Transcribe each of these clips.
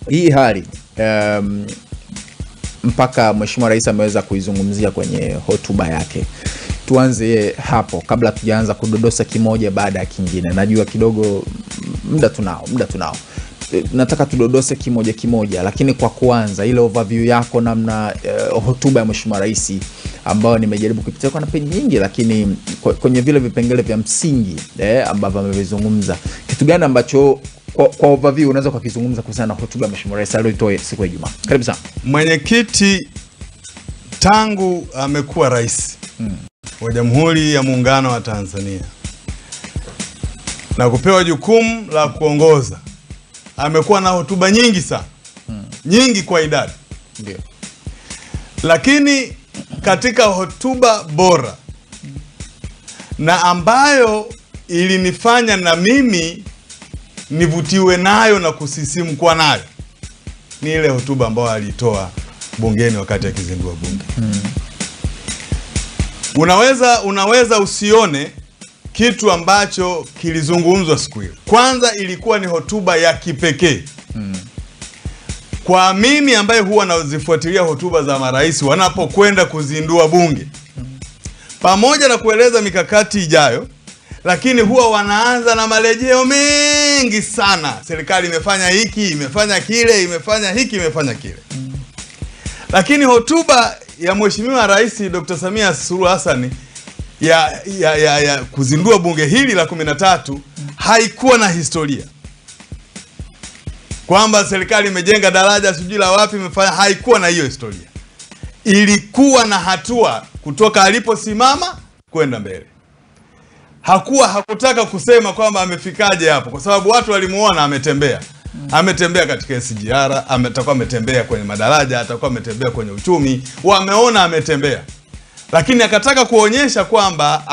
hii hali mpaka Mheshimiwa Rais ameweza kuizungumzia kwenye hotuba yake. Tuanze hapo kabla tujaanza kudodosa kimoja baada ya kingine. Najua kidogo muda tunao. Nataka tudodose kimoja, lakini kwa kuanza ile overview yako namna hotuba ya Mheshimiwa Rais ambayo nimejaribu kupitia kwa peji nyingi, lakini kwenye vile vipengele vya msingi ambavyo amevizungumza, kitu gani ambacho kwa overview unaweza kukizungumza kuhusiana na hotuba ya Mheshimiwa Rais aliyoitoa siku ya Ijumaa? Karibu sana. Mwenyekiti tangu amekuwa rais wa Jamhuri ya Muungano wa Tanzania na kupewa jukumu la kuongoza, amekuwa na hotuba nyingi sana. Nyingi kwa idadi. Ndio. Lakini katika hotuba bora na ambayo ilinifanya na mimi nivutiwe nayo na kusisimkwa nayo ni ile hotuba ambayo alitoa bungeni wakati akizindua bunge. Unaweza usione kitu ambacho kilizungumzwa siku ile. Kwanza ilikuwa ni hotuba ya kipekee. Kwa mimi ambaye huwa nazifuatilia hotuba za marais wanapokwenda kuzindua bunge, pamoja na kueleza mikakati ijayo, lakini huwa wanaanza na marejeo mengi sana. Serikali imefanya hiki, imefanya kile, imefanya hiki, imefanya kile. Lakini hotuba ya Mheshimiwa Rais Dr. Samia Suluhu Hassan ya kuzindua bunge hili la 13 haikuwa na historia. Kwamba serikali imejenga daraja sijui la wapi imefanya, haikuwa na hiyo historia. Ilikuwa na hatua kutoka aliposimama kwenda mbele. Hakutaka kusema kwamba amefikaje hapo, kwa sababu watu walimuona ametembea. Ametembea katika SGR, atakuwa ametembea kwenye madaraja, atakuwa ametembea kwenye uchumi, wameona ametembea. Lakini akataka kuonyesha kwamba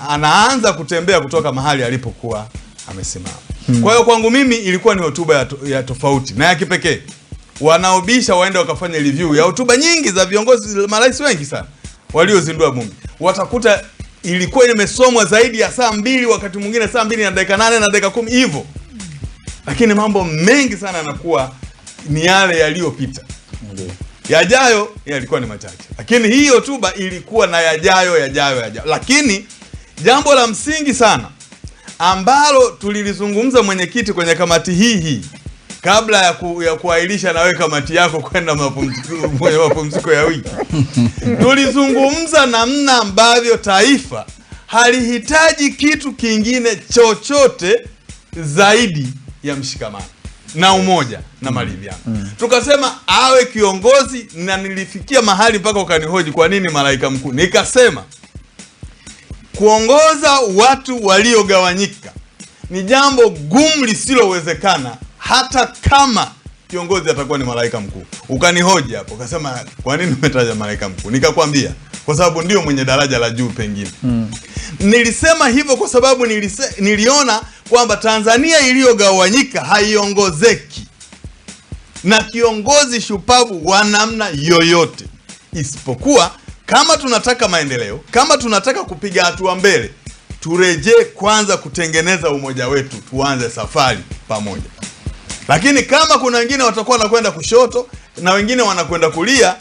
anaanza kutembea kutoka mahali alipokuwa amesimama. Kwa hiyo kwangu mimi ilikuwa ni hotuba ya tofauti na ya kipekee. Wanaobisha waende wakafanya review ya hotuba nyingi za viongozi marais wengi sana waliozindua bunge. Watakuta ilikuwa imesomwa zaidi ya saa 2, wakati mwingine saa 2 na dakika 8 na dakika 10 hivyo. Lakini mambo mengi sana yanakuwa ni yale yaliyopita. Yajayo yalikuwa ni machache. Lakini hii hotuba ilikuwa na yajayo. Lakini jambo la msingi sana ambalo tulilizungumza mwenyekiti kwenye kamati hii kabla ya kuahirisha nawe kamati yako kwenda mapumziko ya wiki. Tulizungumza namna ambavyo taifa halihitaji kitu kingine chochote zaidi ya mshikamano na umoja na maridhiano. Tukasema awe kiongozi, na nilifikia mahali mpaka ukanihoji kwa nini malaika mkuu. Nikasema kuongoza watu waliogawanyika ni jambo gumu lisilowezekana hata kama kiongozi atakuwa ni malaika mkuu. Ukanihoji hapo, ukasema kwa nini umetaja malaika mkuu? Nikakwambia kwa sababu ndio mwenye daraja la juu pengine. Nilisema hivyo kwa sababu niliona kwamba Tanzania iliyogawanyika haiongozeki na kiongozi shupavu wa namna yoyote, isipokuwa kama tunataka maendeleo, kama tunataka kupiga hatua mbele, turejee kwanza kutengeneza umoja wetu, tuanze safari pamoja. Lakini kama kuna wengine watakuwa wanakwenda kushoto na wengine wanakwenda kulia,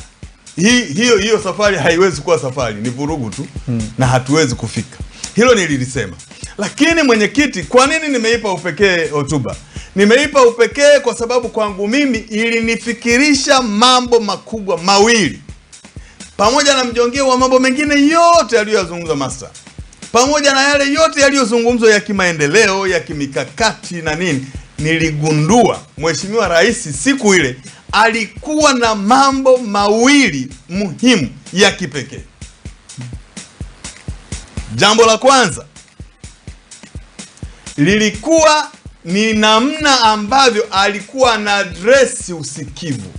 hiyo safari haiwezi kuwa safari, ni vurugu tu na hatuwezi kufika. Hilo nililisema. Lakini mwenyekiti, kwa nini nimeipa upekee hotuba? Nimeipa upekee kwa sababu kwangu mimi ilinifikirisha mambo makubwa mawili. Pamoja na mjongeo wa mambo mengine yote aliyozungumza master. Pamoja na yale yote yaliyozungumzwa ya kimaendeleo, ya kimikakati na nini, niligundua Mheshimiwa Rais siku ile alikuwa na mambo mawili muhimu ya kipekee. Jambo la kwanza lilikuwa ni namna ambavyo alikuwa na address usikivu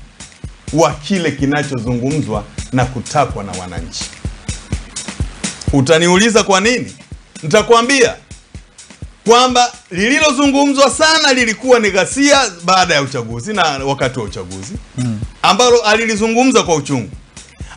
wa kile kinachozungumzwa na kutakwa na wananchi. Utaniuliza kwa nini? Nitakwambia kwamba lililozungumzwa sana lilikuwa ni ghasia baada ya uchaguzi na wakati wa uchaguzi, ambalo alilizungumza kwa uchungu.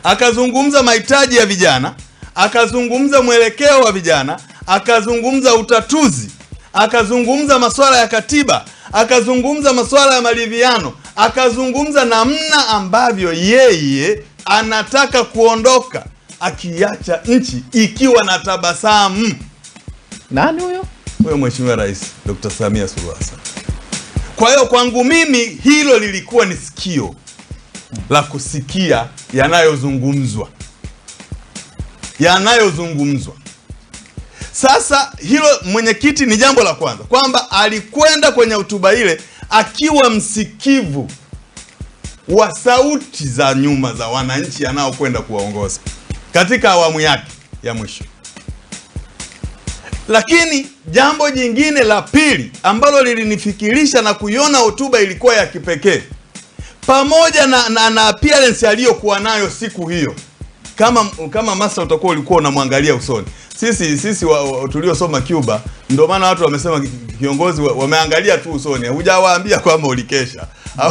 Akazungumza mahitaji ya vijana, akazungumza mwelekeo wa vijana, akazungumza utatuzi, akazungumza masuala ya katiba, akazungumza masuala ya maridhiano, akazungumza namna ambavyo yeye anataka kuondoka akiacha nchi ikiwa na tabasamu. Nani huyo? Huyo Mheshimiwa Rais Dr. Samia Suluhu Hassan. Kwa hiyo kwangu mimi hilo lilikuwa ni sikio la kusikia yanayozungumzwa. Sasa hilo mwenyekiti ni jambo la kwanza, kwamba alikwenda kwenye hotuba ile akiwa msikivu wa sauti za nyuma za wananchi anaokwenda kuwaongoza katika awamu yake ya mwisho. Lakini jambo jingine la pili ambalo lilinifikirisha na kuiona hotuba ilikuwa ya kipekee, pamoja na appearance aliyokuwa nayo siku hiyo. Kama master utakuwa ulikuwa unamwangalia usoni. Sisi tuliosoma Cuba, ndio maana watu wamesema kiongozi wameangalia tu usoni. Hujawaambia kwamba ulikesha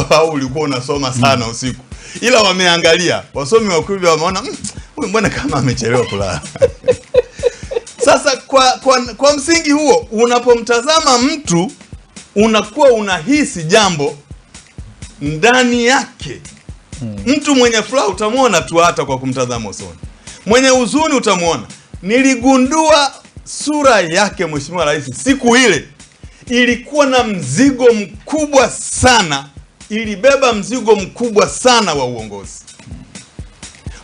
au ulikuwa unasoma sana usiku. Ila wameangalia. Wasomi wa Cuba wameona huyu mbona kama amechelewa kulala. Sasa kwa msingi huo, unapomtazama mtu unakuwa unahisi jambo ndani yake. Mtu mwenye furaha utamuona tu hata kwa kumtazama usoni. Mwenye huzuni utamuona. Niligundua sura yake Mheshimiwa Rais siku ile ilikuwa na mzigo mkubwa sana, ilibeba mzigo mkubwa sana wa uongozi.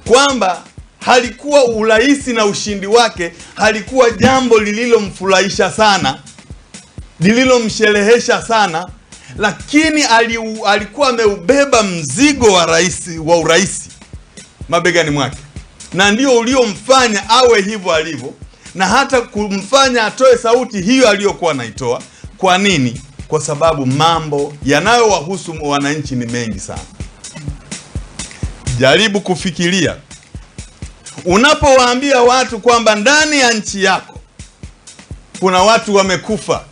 Kwamba halikuwa urais na ushindi wake, halikuwa jambo lililomfurahisha sana, lililomsherehesha sana, lakini alikuwa ameubeba mzigo wa urais mabegani mwake. Na ndio uliomfanya awe hivyo alivyo, na hata kumfanya atoe sauti hiyo aliyokuwa anaitoa. Kwa nini? Kwa sababu mambo yanayowahusu wananchi ni mengi sana. Jaribu kufikiria, unapowaambia watu kwamba ndani ya nchi yako kuna watu wamekufa,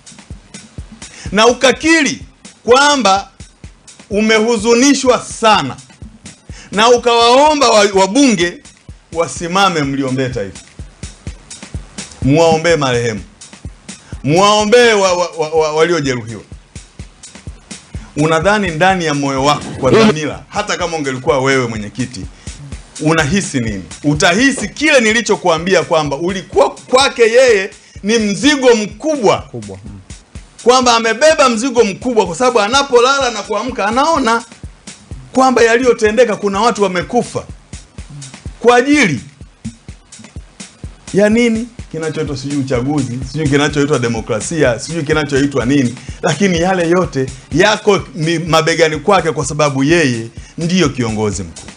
na ukakiri kwamba umehuzunishwa sana, na ukawaomba wabunge wasimame mliombee taifa, muwaombee marehemu, muwaombee waliojeruhiwa. Unadhani ndani ya moyo wako kwa dhamira, hata kama ungelikuwa wewe mwenyekiti, unahisi nini? Utahisi kile nilichokuambia kwamba ulikuwa kwake yeye ni mzigo mkubwa. Kwamba amebeba mzigo mkubwa kwa sababu anapolala na kuamka anaona kwamba yaliyotendeka, kuna watu wamekufa. Kwa ajili ya nini? Kinachoitwa sijui uchaguzi, sijui kinachoitwa demokrasia, sijui kinachoitwa nini, lakini yale yote yako mabegani kwake kwa sababu yeye ndiyo kiongozi mkuu.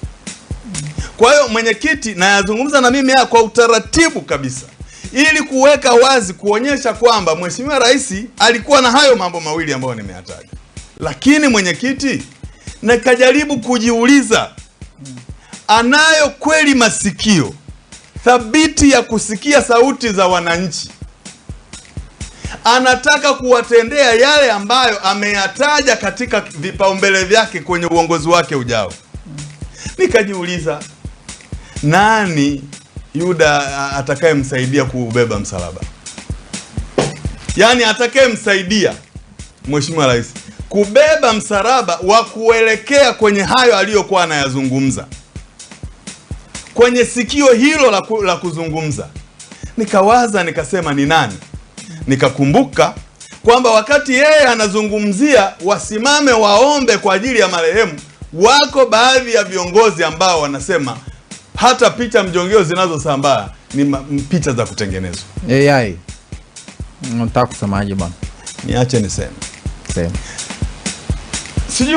Kwa hiyo mwenyekiti, na yazungumza na mimi kwa utaratibu kabisa, ili kuweka wazi, kuonyesha kwamba Mheshimiwa Rais alikuwa na hayo mambo mawili ambayo nimeyataja. Lakini mwenyekiti, nikajaribu kujiuliza, anayo kweli masikio thabiti ya kusikia sauti za wananchi? Anataka kuwatendea yale ambayo ameyataja katika vipaumbele vyake kwenye uongozi wake ujao? Nikajiuliza, nani Yuda atakayemsaidia kubeba msalaba? Yaani atakayemsaidia Mheshimiwa Rais kubeba msalaba wa kuelekea kwenye hayo aliyokuwa anayazungumza, kwenye sikio hilo la kuzungumza. Nikawaza, nikasema ni nani? Nikakumbuka kwamba wakati yeye anazungumzia wasimame waombe kwa ajili ya marehemu, wako baadhi ya viongozi ambao wanasema hata picha mjongeo zinazosambaa ni picha za kutengenezwa. AI. Unataka kusemaje bwana? Niache niseme. Sema. Sijui